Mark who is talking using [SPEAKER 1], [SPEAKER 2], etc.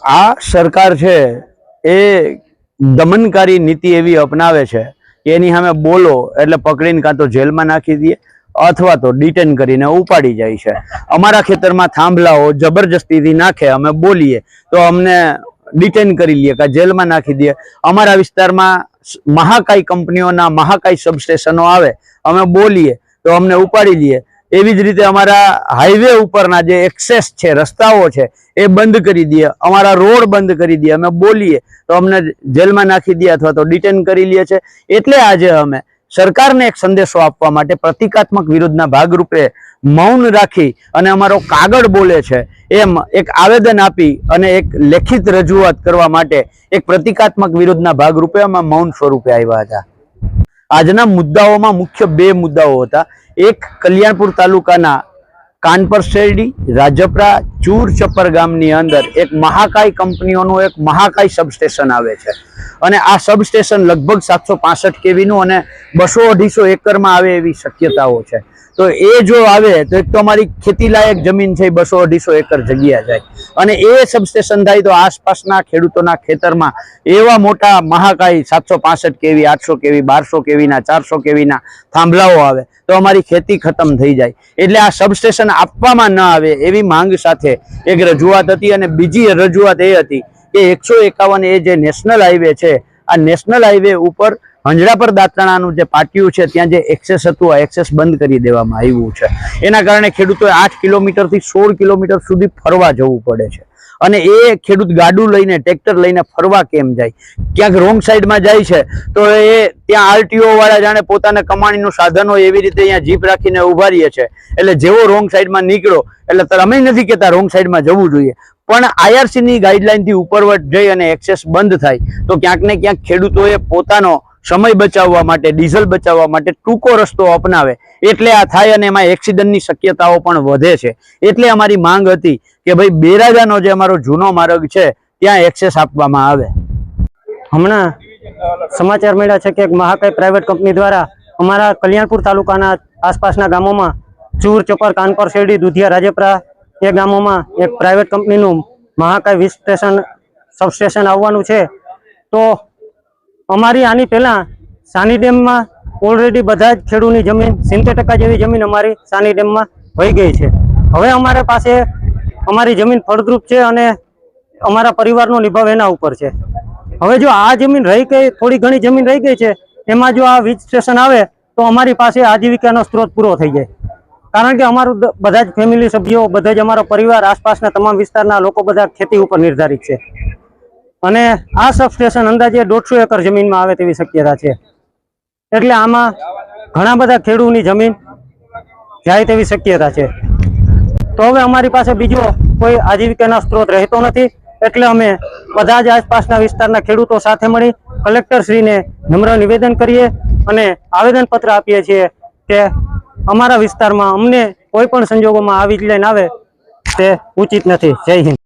[SPEAKER 1] આ સરકાર છે એ દમનકારી નીતિ એવી અપનાવે છે કે એની સામે બોલો એટલે પકડીને કાં તો જેલમાં નાખી દે અથવા તો ડિટેન કરીને ઉપાડી જાય છે। અમારા ખેતરમાં થાંભલાઓ જબરજસ્તીથી નાખે, અમે બોલીએ તો અમને ડિટેન કરી લે કે જેલમાં નાખી દે। અમારા વિસ્તારમાં મહાકાય કંપનીઓના મહાકાય સબસ્ટેશનો આવે, અમે બોલીએ તો અમને ઉપાડી લે। એવી જ રીતે અમારા હાઈવે ઉપરના જે એક્સેસ છે, રસ્તાઓ છે, એ બંધ કરી દે, અમારા રોડ બંધ કરી દે, અમે બોલીએ તો અમને જેલમાં નાખી દે અથવા તો ડિટેન કરી લે છે। એટલે આજે અમે સરકારને એક સંદેશો આપવા માટે પ્રતિકાત્મક વિરોધના ભાગરૂપે મૌન રાખી અને અમારો કાગળ બોલે છે એમ એક આવેદન આપી અને એક લેખિત રજૂઆત કરવા માટે એક પ્રતિકાત્મક વિરોધના ભાગરૂપે અમે મૌન સ્વરૂપે આવ્યા હતા। આજના મુદ્દાઓમાં મુખ્ય બે મુદ્દાઓ હતા। એક, કલ્યાણપુર તાલુકાના કાનપર શેરડી, રાજપરા, ચૂર ચપ્પર ગામની અંદર એક મહાકાય કંપનીઓનું એક મહાકાય સબસ્ટેશન આવે છે અને આ સબસ્ટેશન લગભગ 765 કેવીનું અને 200-250 એકરમાં આવે એવી શક્યતાઓ છે। તો એ જો આવે તો એક તો અમારી ખેતી લાયક જમીન છે, 200-250 એકર જગ્યા જાય અને એ સબસ્ટેશન થાય તો આસપાસના ખેડૂતોના ખેતરમાં એવા મોટા મહાકાય 765 કેવી, 800 કેવી, 1200 કેવીના, 400 કેવીના થાંભલાઓ આવે તો અમારી ખેતી ખતમ થઈ જાય। એટલે આ સબસ્ટેશન આપવામાં ન આવે એવી માંગ સાથે એક રજૂઆત હતી। અને બીજી રજૂઆત એ હતી કે 151 એ જે નેશનલ હાઈવે છે, આ નેશનલ હાઈવે ઉપર હંજડાપર દાંતરાણાનું જે પાટિયું છે ત્યાં જે એક્સેસ હતું, આ એક્સેસ બંધ કરી દેવામાં આવ્યું છે। એના કારણે ખેડૂતોએ 8 કિલોમીટરથી 16 કિલોમીટર સુધી ફરવા જવું પડે છે અને એ ખેડૂત ગાડું લઈને, ટ્રેક્ટર લઈને ફરવા કેમ જાય? ક્યાંક રોંગ સાઈડમાં જાય છે તો એ ત્યાં આરટીઓ વાળા જાણે પોતાના કમાણીનું સાધન હોય એવી રીતે અહીંયા જીપ રાખીને ઉભા રહીએ છે। એટલે જેવો રોંગ સાઈડમાં નીકળો એટલે અમે નથી કહેતા રોંગ સાઈડમાં જવું જોઈએ, પણ આઈઆરસીની ગાઈડલાઈનથી ઉપરવટ જઈ અને એક્સેસ બંધ થાય તો ક્યાંક ને ક્યાંક ખેડૂતોએ પોતાનો સમય બચાવવા માટે, ડીઝલ બચાવવા માટે ટૂંકો રસ્તો અપનાવે એટલે આ થાય અને એમાં એક્સિડન્ટની શક્યતાઓ પણ વધે છે। એટલે અમારી માંગ હતી કે ભાઈ બેરાજાનો જે અમારો જૂનો માર્ગ છે ત્યાં એક્સેસ આપવામાં આવે।
[SPEAKER 2] હમણાં સમાચાર મળ્યા છે કે એક મહાકાય પ્રાઇવેટ કંપની દ્વારા અમારા કલ્યાણપુર તાલુકાના આસપાસના ગામોમાં ચૂર, ચપર, કાનપર શેરડી, દુધિયા, રાજપરા એ ગામોમાં એક પ્રાઇવેટ કંપનીનું મહાકાય સબસ્ટેશન આવવાનું છે। તો અમારી આની પહેલાં સાની ડેમમાં ઓલરેડી બધા જ ખેડૂતની જમીન 70% જેવી જમીન અમારી સાની ડેમમાં વહી ગઈ છે। હવે અમારા પાસે અમારી જમીન ફળદ્રુપ છે અને અમારા પરિવારનો નિભાવ એના ઉપર છે। હવે જો આ જમીન રહી ગઈ, થોડી ઘણી જમીન રહી ગઈ છે, એમાં જો આ વીજ સ્ટેશન આવે તો અમારી પાસે આજીવિકાનો સ્ત્રોત પૂરો થઈ જાય। કારણ કે અમારું બધા જ ફેમિલી સભ્યો, બધા જ અમારો પરિવાર, આસપાસના તમામ વિસ્તારના લોકો બધા ખેતી ઉપર નિર્ધારિત છે અને આ સબસ્ટેશન અંદાજે 150 એકર જમીનમાં આવે તેવી શક્યતા છે। એટલે આમાં ઘણા બધા ખેડૂતની જમીન જાય તેવી શક્યતા છે। તો હવે અમારી પાસે બીજો કોઈ આજીવિકાનો સ્ત્રોત રહેતો નથી, એટલે અમે બધા જ આસપાસના વિસ્તારના ખેડૂતો સાથે મળી કલેક્ટરશ્રીને નમ્ર નિવેદન કરીએ અને આવેદનપત્ર આપીએ છીએ કે અમારા વિસ્તારમાં અમને કોઈ પણ સંજોગોમાં આવી જ લાઈન આવે તે ઉચિત નથી। જય હિન્દ।